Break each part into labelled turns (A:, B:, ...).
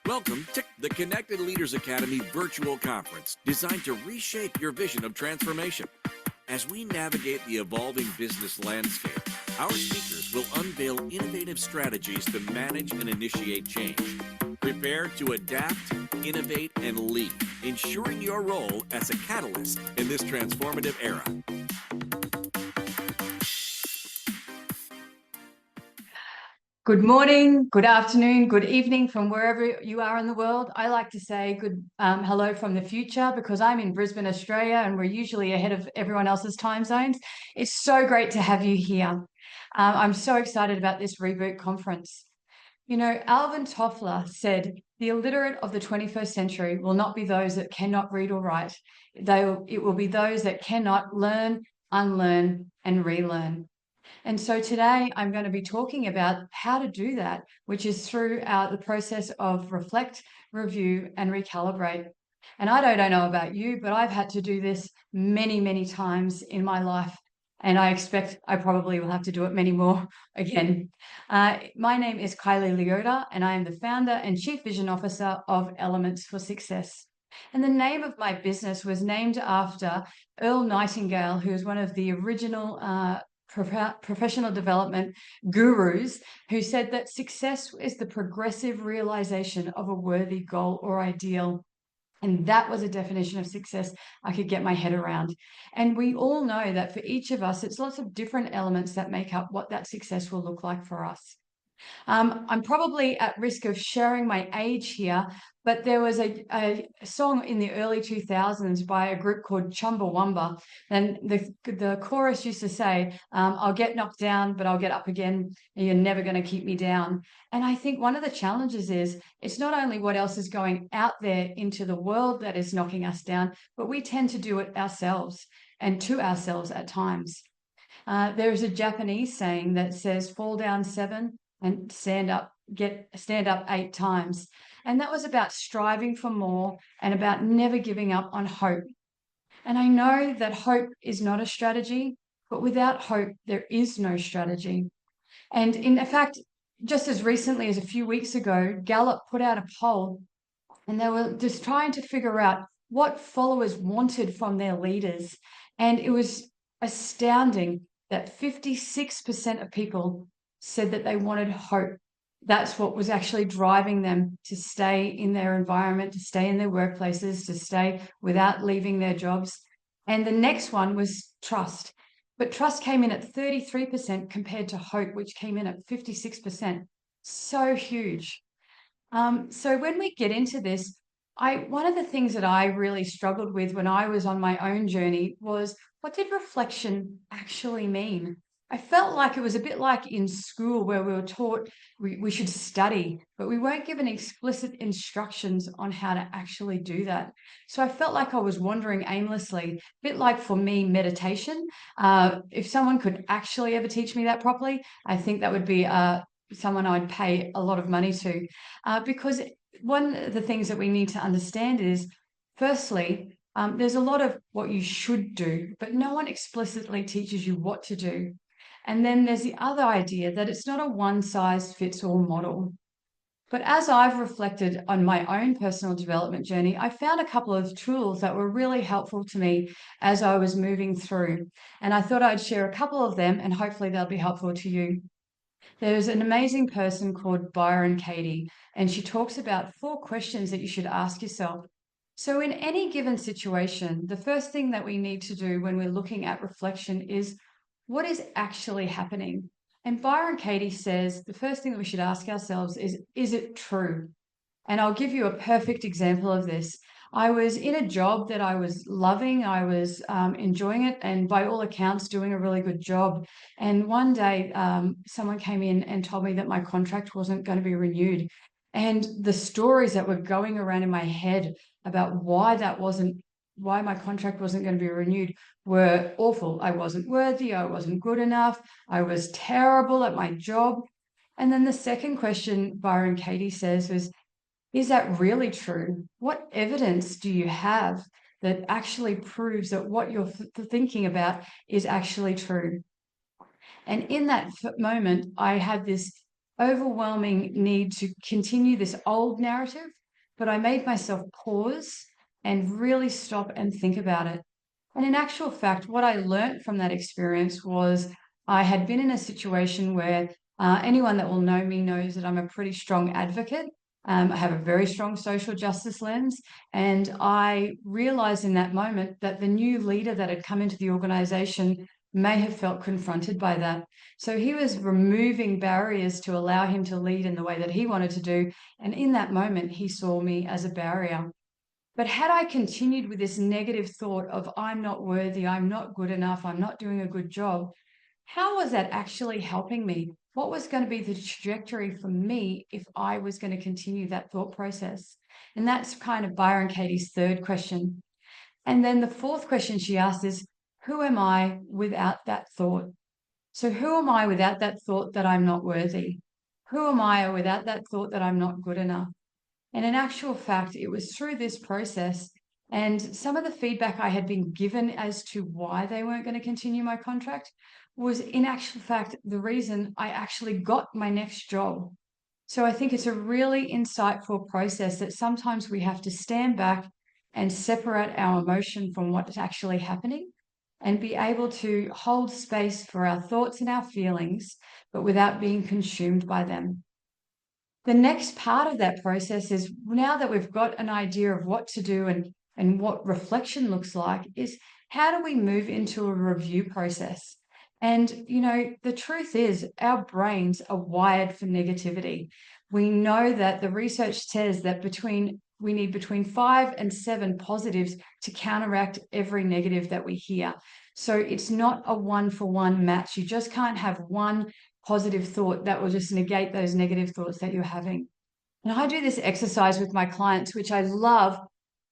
A: Welcome to the Connected Leaders Academy virtual conference designed to reshape your vision of transformation. As we navigate the evolving business landscape, our speakers will unveil innovative strategies to manage and initiate change. Prepare to adapt, innovate, and lead, ensuring your role as a catalyst in this transformative era.
B: Good morning, good afternoon, good evening from wherever you are in the world. I like to say good hello from the future because I'm in Brisbane, Australia, and we're usually ahead of everyone else's time zones. It's so great to have you here. I'm so excited about this Reboot conference. You know, Alvin Toffler said, the illiterate of the 21st century will not be those that cannot read or write. It will be those that cannot learn, unlearn, and relearn. And so today I'm going to be talking about how to do that, which is through the process of reflect, review, and recalibrate. And I don't know about you, but I've had to do this many, many times in my life. And I expect I probably will have to do it many more again. My name is Kylee Leota, and I am the founder and Chief Vision Officer of Elements for Success. And the name of my business was named after Earl Nightingale, who was one of the original professional development gurus, who said that success is the progressive realization of a worthy goal or ideal. And that was a definition of success I could get my head around. And we all know that for each of us, it's lots of different elements that make up what that success will look like for us. I'm probably at risk of sharing my age here, but there was a song in the early 2000s by a group called Chumbawamba, and the chorus used to say, I'll get knocked down, but I'll get up again, and you're never going to keep me down. And I think one of the challenges is it's not only what else is going out there into the world that is knocking us down, but we tend to do it ourselves and to ourselves at times. There is a Japanese saying that says, fall down 7 and stand up 8 times. And that was about striving for more and about never giving up on hope. And I know that hope is not a strategy, but without hope, there is no strategy. And in fact, just as recently as a few weeks ago, Gallup put out a poll, and they were just trying to figure out what followers wanted from their leaders. And it was astounding that 56% of people said that they wanted hope. That's what was actually driving them to stay in their environment, to stay in their workplaces, to stay without leaving their jobs. And the next one was trust. But trust came in at 33% compared to hope, which came in at 56%. So huge. So when we get into this, one of the things that I really struggled with when I was on my own journey was, what did reflection actually mean? I felt like it was a bit like in school where we were taught we should study, but we weren't given explicit instructions on how to actually do that. So I felt like I was wandering aimlessly, a bit like for me, meditation. If someone could actually ever teach me that properly, I think that would be someone I'd pay a lot of money to, because one of the things that we need to understand is, firstly, there's a lot of what you should do, but no one explicitly teaches you what to do. And then there's the other idea that it's not a one-size-fits-all model. But as I've reflected on my own personal development journey, I found a couple of tools that were really helpful to me as I was moving through. And I thought I'd share a couple of them, and hopefully they'll be helpful to you. There's an amazing person called Byron Katie, and she talks about 4 questions that you should ask yourself. So in any given situation, the first thing that we need to do when we're looking at reflection is, what is actually happening? And Byron Katie says the first thing that we should ask ourselves is it true? And I'll give you a perfect example of this. I was in a job that I was loving, I was enjoying it, and by all accounts, doing a really good job. And one day, someone came in and told me that my contract wasn't going to be renewed. And the stories that were going around in my head about why my contract wasn't going to be renewed were awful. I wasn't worthy, I wasn't good enough, I was terrible at my job. And then the second question Byron Katie says was, is that really true? What evidence do you have that actually proves that what you're thinking about is actually true? And in that moment, I had this overwhelming need to continue this old narrative, but I made myself pause and really stop and think about it. And in actual fact, what I learned from that experience was I had been in a situation where anyone that will know me knows that I'm a pretty strong advocate. I have a very strong social justice lens. And I realized in that moment that the new leader that had come into the organization may have felt confronted by that. So he was removing barriers to allow him to lead in the way that he wanted to do. And in that moment, he saw me as a barrier. But had I continued with this negative thought of I'm not worthy, I'm not good enough, I'm not doing a good job, how was that actually helping me? What was going to be the trajectory for me if I was going to continue that thought process? And that's kind of Byron Katie's third question. And then the fourth question she asked is, who am I without that thought? So who am I without that thought that I'm not worthy? Who am I without that thought that I'm not good enough? And in actual fact, it was through this process and some of the feedback I had been given as to why they weren't going to continue my contract was in actual fact the reason I actually got my next job. So I think it's a really insightful process that sometimes we have to stand back and separate our emotion from what is actually happening and be able to hold space for our thoughts and our feelings, but without being consumed by them. The next part of that process is now that we've got an idea of what to do and what reflection looks like, is how do we move into a review process? And, the truth is our brains are wired for negativity. We know that the research says that we need between 5 and 7 positives to counteract every negative that we hear. So it's not a one-for-one match. You just can't have one positive thought that will just negate those negative thoughts that you're having. And I do this exercise with my clients, which I love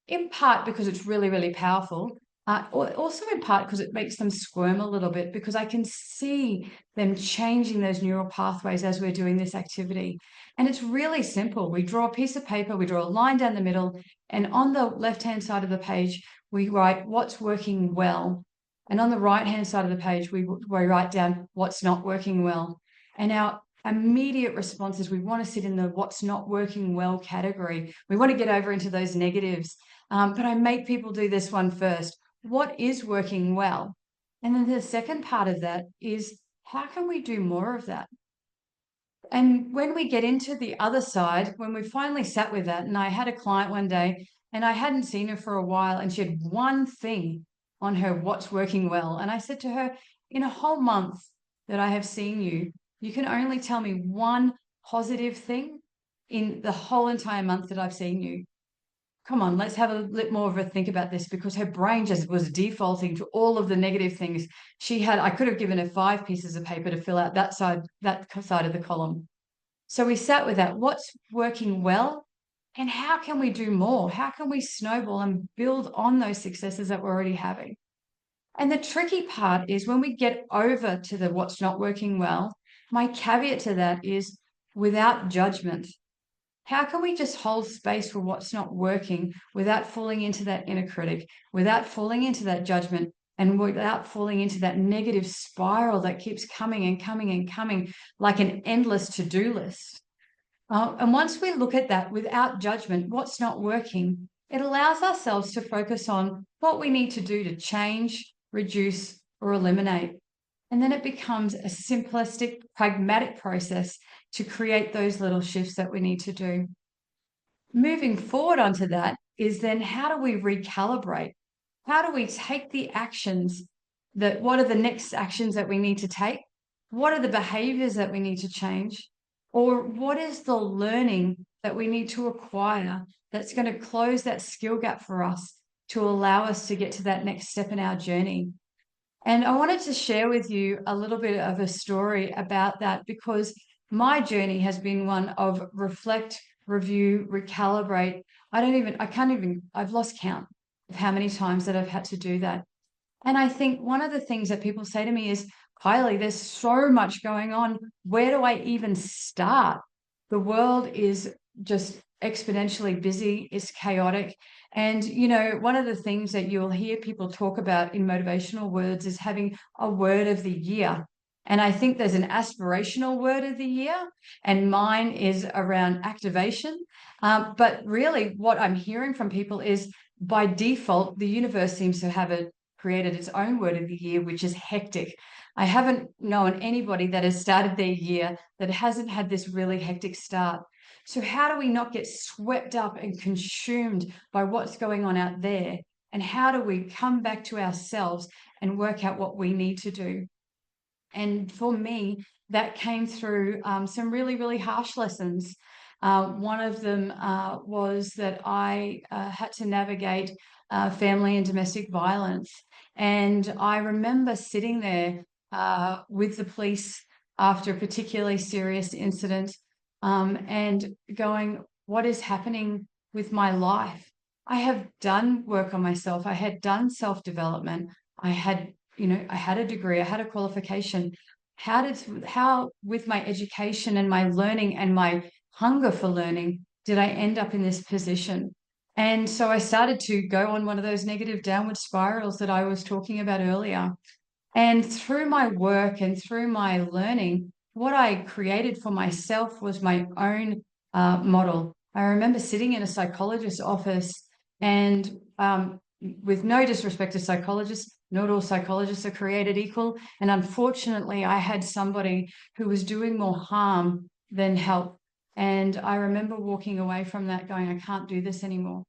B: in part because it's really, really powerful. Also in part because it makes them squirm a little bit because I can see them changing those neural pathways as we're doing this activity. And it's really simple. We draw a piece of paper, we draw a line down the middle, and on the left-hand side of the page, we write what's working well. And on the right-hand side of the page, we write down what's not working well. And our immediate response is we want to sit in the what's not working well category. We want to get over into those negatives. But I make people do this one first. What is working well? And then the second part of that is how can we do more of that? And when we get into the other side, when we finally sat with that, and I had a client one day and I hadn't seen her for a while, and she had one thing on her what's working well. And I said to her, in a whole month that I have seen you, you can only tell me one positive thing in the whole entire month that I've seen you. Come on, let's have a bit more of a think about this, because her brain just was defaulting to all of the negative things she had. I could have given her 5 pieces of paper to fill out that side of the column. So we sat with that. What's working well? And how can we do more? How can we snowball and build on those successes that we're already having? And the tricky part is when we get over to the what's not working well, my caveat to that is without judgment. How can we just hold space for what's not working without falling into that inner critic, without falling into that judgment, and without falling into that negative spiral that keeps coming and coming and coming like an endless to-do list? And once we look at that without judgment, what's not working, it allows ourselves to focus on what we need to do to change, reduce, or eliminate. And then it becomes a simplistic, pragmatic process to create those little shifts that we need to do. Moving forward onto that is then how do we recalibrate? How do we take the actions what are the next actions that we need to take? What are the behaviors that we need to change? Or what is the learning that we need to acquire that's going to close that skill gap for us to allow us to get to that next step in our journey? And I wanted to share with you a little bit of a story about that, because my journey has been one of reflect, review, recalibrate. I've lost count of how many times that I've had to do that. And I think one of the things that people say to me is, Kylee, there's so much going on. Where do I even start? The world is just exponentially busy, it's chaotic. And, one of the things that you'll hear people talk about in motivational words is having a word of the year. And I think there's an aspirational word of the year, and mine is around activation. But really, what I'm hearing from people is by default, the universe seems to have created its own word of the year, which is hectic. I haven't known anybody that has started their year that hasn't had this really hectic start. So how do we not get swept up and consumed by what's going on out there? And how do we come back to ourselves and work out what we need to do? And for me, that came through some really, really harsh lessons. One of them was that I had to navigate family and domestic violence. And I remember sitting there with the police after a particularly serious incident and going, what is happening with my life? I have done work on myself. I had done self-development. I had a degree, I had a qualification. How with my education and my learning and my hunger for learning did I end up in this position? And so I started to go on one of those negative downward spirals that I was talking about earlier. And through my work and through my learning, what I created for myself was my own model. I remember sitting in a psychologist's office and with no disrespect to psychologists, not all psychologists are created equal. And unfortunately, I had somebody who was doing more harm than help. And I remember walking away from that going, I can't do this anymore.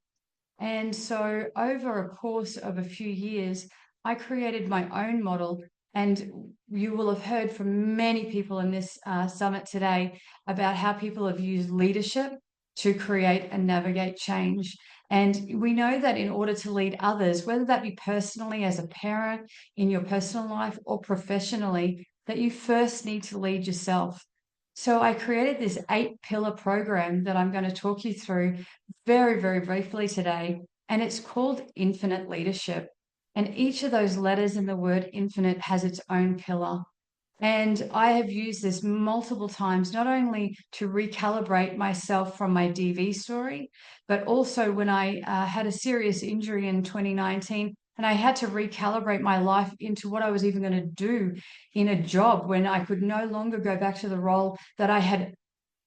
B: And so over a course of a few years, I created my own model. And you will have heard from many people in this summit today about how people have used leadership to create and navigate change. And we know that in order to lead others, whether that be personally as a parent, in your personal life, or professionally, that you first need to lead yourself. So I created this 8-pillar program that I'm going to talk you through very, very briefly today, and it's called Infinite Leadership. And each of those letters in the word infinite has its own pillar. And I have used this multiple times, not only to recalibrate myself from my DV story, but also when I had a serious injury in 2019 and I had to recalibrate my life into what I was even going to do in a job when I could no longer go back to the role that I had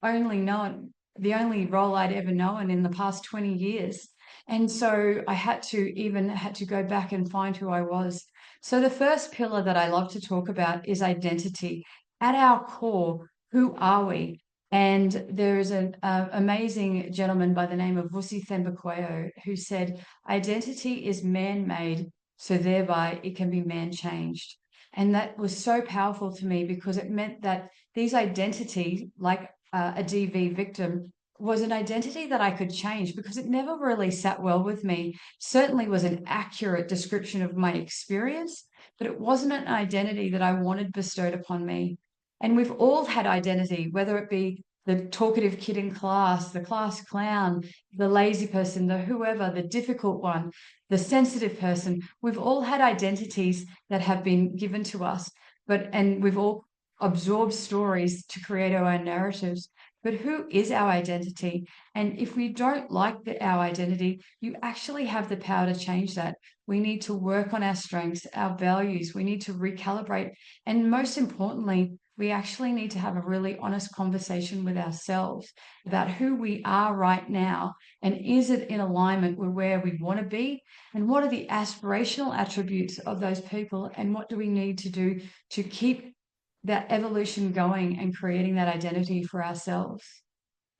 B: only known, the only role I'd ever known in the past 20 years. And so I had to go back and find who I was. So the first pillar that I love to talk about is identity. At our core, who are we? And there is an amazing gentleman by the name of Vusi Thembekwayo who said, identity is man-made, so thereby it can be man-changed. And that was so powerful to me because it meant that these identities, like a DV victim, was an identity that I could change because it never really sat well with me. Certainly was an accurate description of my experience, but it wasn't an identity that I wanted bestowed upon me. And we've all had identity, whether it be the talkative kid in class, the class clown, the lazy person, the whoever, the difficult one, the sensitive person. We've all had identities that have been given to us, and we've all absorb stories to create our own narratives. But who is our identity? And if we don't like our identity, you actually have the power to change that. We need to work on our strengths, our values. We need to recalibrate. And most importantly, we actually need to have a really honest conversation with ourselves about who we are right now. And is it in alignment with where we want to be? And what are the aspirational attributes of those people? And what do we need to do to keep that evolution going and creating that identity for ourselves?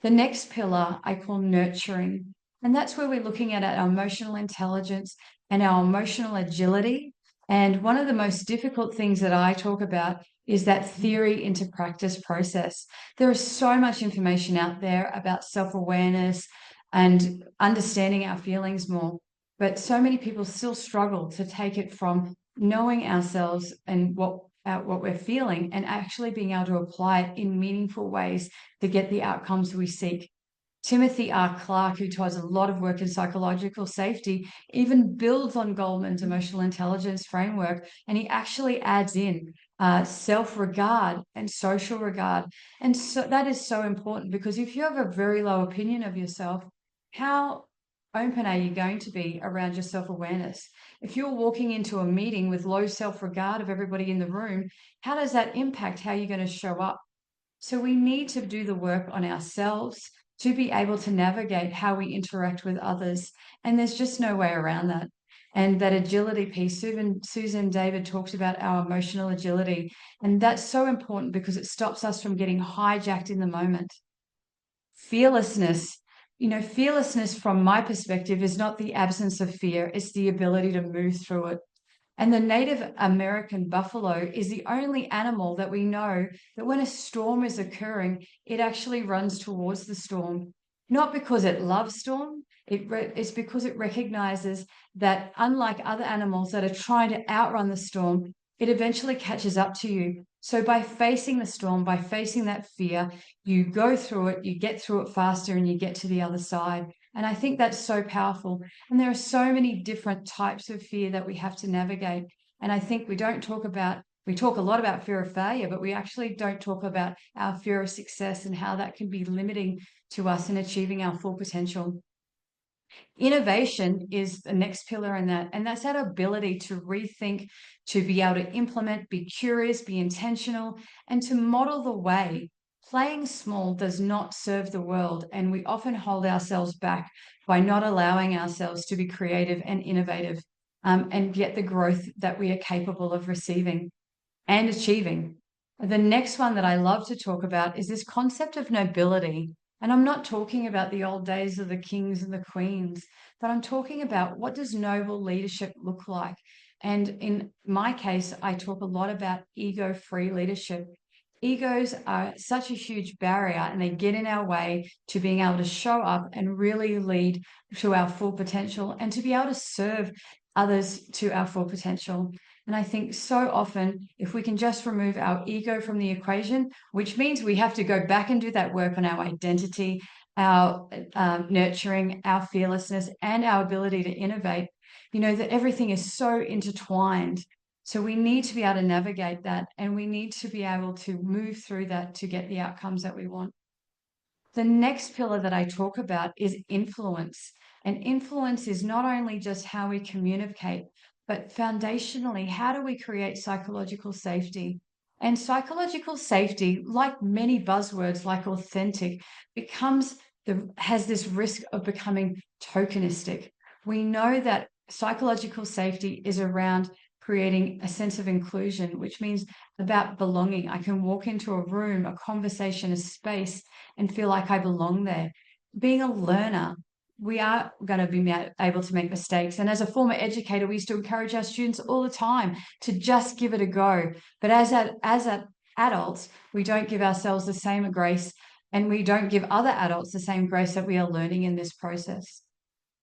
B: The next pillar I call nurturing. And that's where we're looking at our emotional intelligence and our emotional agility. And one of the most difficult things that I talk about is that theory into practice process. There is so much information out there about self-awareness and understanding our feelings more. But so many people still struggle to take it from knowing ourselves and what we're feeling and actually being able to apply it in meaningful ways to get the outcomes we seek. Timothy R. Clark, who does a lot of work in psychological safety, even builds on Goleman's emotional intelligence framework, and he actually adds in self-regard and social regard. And so that is so important because if you have a very low opinion of yourself, how open are you going to be around your self-awareness? If you're walking into a meeting with low self-regard of everybody in the room, how does that impact how you're going to show up? So we need to do the work on ourselves to be able to navigate how we interact with others. And there's just no way around that. And that agility piece, Susan David talked about our emotional agility. And that's so important because it stops us from getting hijacked in the moment. Fearlessness, fearlessness from my perspective is not the absence of fear, it's the ability to move through it. And the Native American buffalo is the only animal that we know that when a storm is occurring, it actually runs towards the storm. Not because it loves storm, it's because it recognizes that unlike other animals that are trying to outrun the storm, it eventually catches up to you. So by facing the storm, by facing that fear, you go through it, you get through it faster, and you get to the other side. And I think that's so powerful. And there are so many different types of fear that we have to navigate. And I think we talk a lot about fear of failure, but we actually don't talk about our fear of success and how that can be limiting to us in achieving our full potential. Innovation is the next pillar in that, and that's that ability to rethink, to be able to implement, be curious, be intentional, and to model the way. Playing small does not serve the world, and we often hold ourselves back by not allowing ourselves to be creative and innovative, and get the growth that we are capable of receiving and achieving. The next one that I love to talk about is this concept of nobility. And I'm not talking about the old days of the kings and the queens, but I'm talking about what does noble leadership look like? And in my case, I talk a lot about ego-free leadership. Egos are such a huge barrier and they get in our way to being able to show up and really lead to our full potential and to be able to serve others to our full potential. And I think so often, if we can just remove our ego from the equation, which means we have to go back and do that work on our identity, our nurturing, our fearlessness, and our ability to innovate, that everything is so intertwined. So we need to be able to navigate that, and we need to be able to move through that to get the outcomes that we want. The next pillar that I talk about is influence. And influence is not only just how we communicate, but foundationally, how do we create psychological safety? And psychological safety, like many buzzwords like authentic, has this risk of becoming tokenistic. We know that psychological safety is around creating a sense of inclusion, which means about belonging. I can walk into a room, a conversation, a space, and feel like I belong there. Being a learner, we are going to be able to make mistakes. And as a former educator, we used to encourage our students all the time to just give it a go. But as adults, we don't give ourselves the same grace, and we don't give other adults the same grace that we are learning in this process.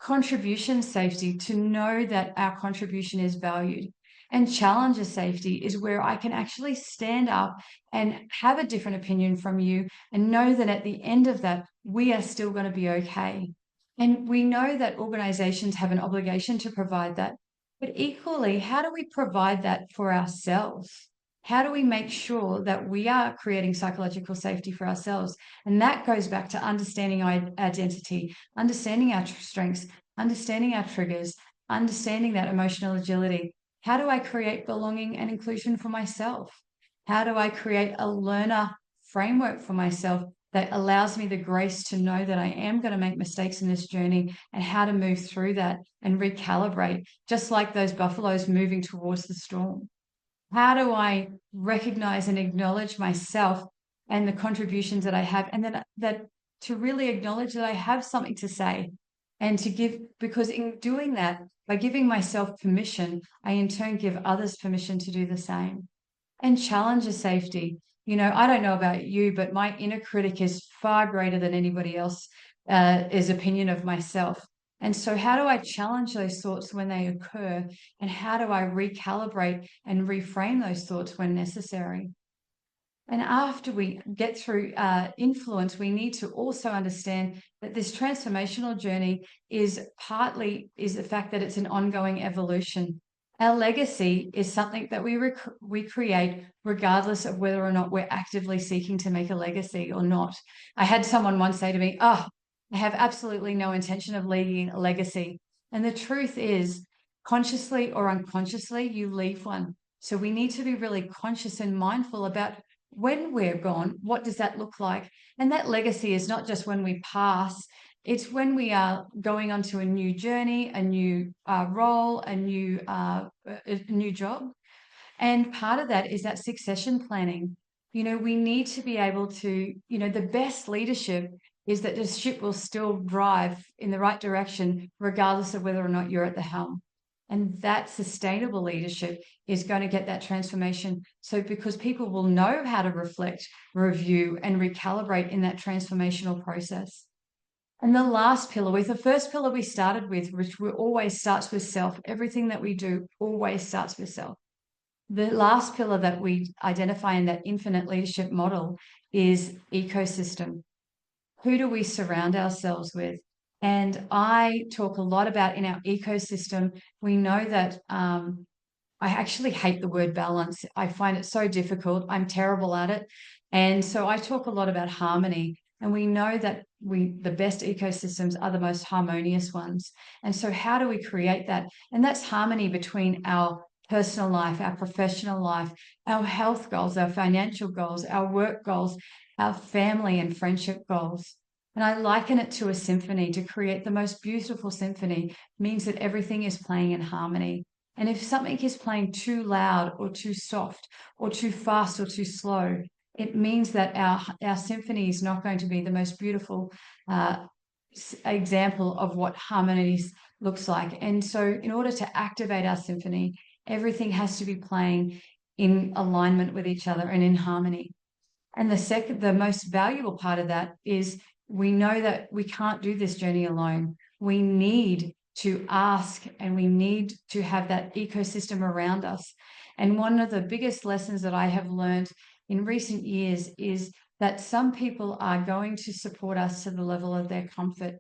B: Contribution safety, to know that our contribution is valued. And challenger safety is where I can actually stand up and have a different opinion from you and know that at the end of that, we are still going to be okay. And we know that organizations have an obligation to provide that. But equally, how do we provide that for ourselves? How do we make sure that we are creating psychological safety for ourselves? And that goes back to understanding our identity, understanding our strengths, understanding our triggers, understanding that emotional agility. How do I create belonging and inclusion for myself? How do I create a learner framework for myself that allows me the grace to know that I am going to make mistakes in this journey and how to move through that and recalibrate, just like those buffaloes moving towards the storm? How do I recognize and acknowledge myself and the contributions that I have, and that to really acknowledge that I have something to say and to give, because in doing that, by giving myself permission, I in turn give others permission to do the same. And challenger safety. I don't know about you, but my inner critic is far greater than anybody else's opinion of myself. And so how do I challenge those thoughts when they occur? And how do I recalibrate and reframe those thoughts when necessary? And after we get through influence, we need to also understand that this transformational journey is the fact that it's an ongoing evolution. Our legacy is something that we create regardless of whether or not we're actively seeking to make a legacy or not. I had someone once say to me, "Oh, I have absolutely no intention of leaving a legacy. And the truth is, consciously or unconsciously, you leave one. So we need to be really conscious and mindful about when we're gone, what does that look like? And that legacy is not just when we pass, it's when we are going onto a new journey, a new role, a new job. And part of that is that succession planning. We need to be able to, the best leadership is that the ship will still drive in the right direction, regardless of whether or not you're at the helm. And that sustainable leadership is going to get that transformation. So, because people will know how to reflect, review, and recalibrate in that transformational process. And the last pillar, with the first pillar we started with, which always starts with self, everything that we do always starts with self. The last pillar that we identify in that infinite leadership model is ecosystem. Who do we surround ourselves with? And I talk a lot about in our ecosystem, we know that I actually hate the word balance. I find it so difficult. I'm terrible at it. And so I talk a lot about harmony. And we know that the best ecosystems are the most harmonious ones. And so how do we create that? And that's harmony between our personal life, our professional life, our health goals, our financial goals, our work goals, our family and friendship goals. And I liken it to a symphony. To create the most beautiful symphony means that everything is playing in harmony. And if something is playing too loud or too soft or too fast or too slow, it means that our symphony is not going to be the most beautiful example of what harmony looks like. And so in order to activate our symphony, everything has to be playing in alignment with each other and in harmony. And the most valuable part of that is we know that we can't do this journey alone. We need to ask, and we need to have that ecosystem around us. And one of the biggest lessons that I have learned in recent years is that some people are going to support us to the level of their comfort.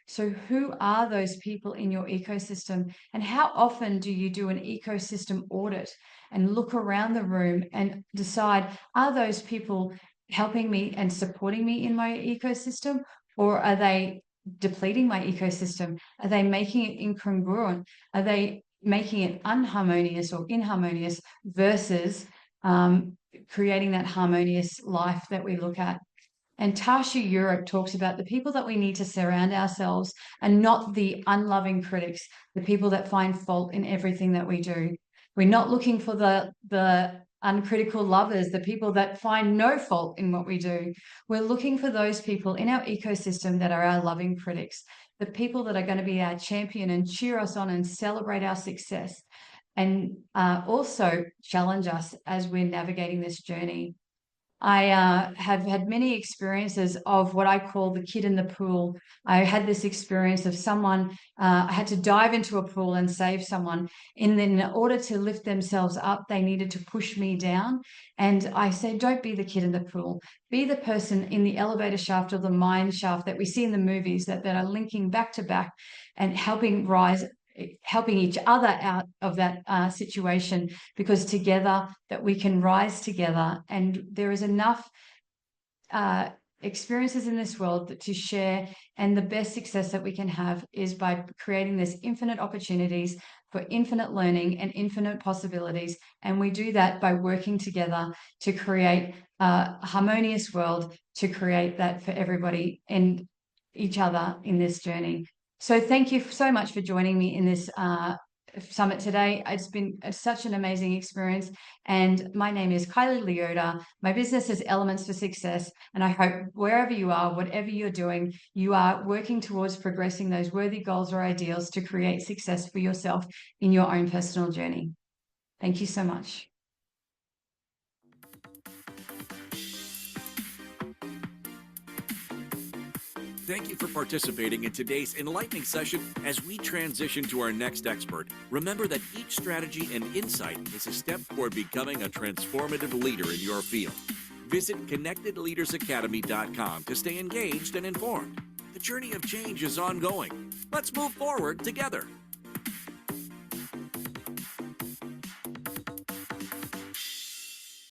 B: So who are those people in your ecosystem? And how often do you do an ecosystem audit and look around the room and decide, are those people helping me and supporting me in my ecosystem? Or are they depleting my ecosystem? Are they making it incongruent? Are they making it unharmonious or inharmonious versus creating that harmonious life that we look at? And Tasha Eurich talks about the people that we need to surround ourselves and not the unloving critics, the people that find fault in everything that we do. We're not looking for the uncritical lovers, the people that find no fault in what we do. We're looking for those people in our ecosystem that are our loving critics, the people that are going to be our champion and cheer us on and celebrate our success, and also challenge us as we're navigating this journey. I have had many experiences of what I call the kid in the pool. I had this experience of someone, I had to dive into a pool and save someone. And then in order to lift themselves up, they needed to push me down. And I said, don't be the kid in the pool. Be the person in the elevator shaft or the mine shaft that we see in the movies that are linking back to back and helping each other out of that situation, because together that we can rise together. And there is enough experiences in this world to share, and the best success that we can have is by creating this infinite opportunities for infinite learning and infinite possibilities. And we do that by working together to create a harmonious world, to create that for everybody and each other in this journey. So thank you so much for joining me in this summit today. It's been such an amazing experience. And my name is Kylee Leota. My business is Elements for Success. And I hope wherever you are, whatever you're doing, you are working towards progressing those worthy goals or ideals to create success for yourself in your own personal journey. Thank you so much.
A: Thank you for participating in today's enlightening session. As we transition to our next expert, remember that each strategy and insight is a step toward becoming a transformative leader in your field. Visit connectedleadersacademy.com to stay engaged and informed. The journey of change is ongoing. Let's move forward together.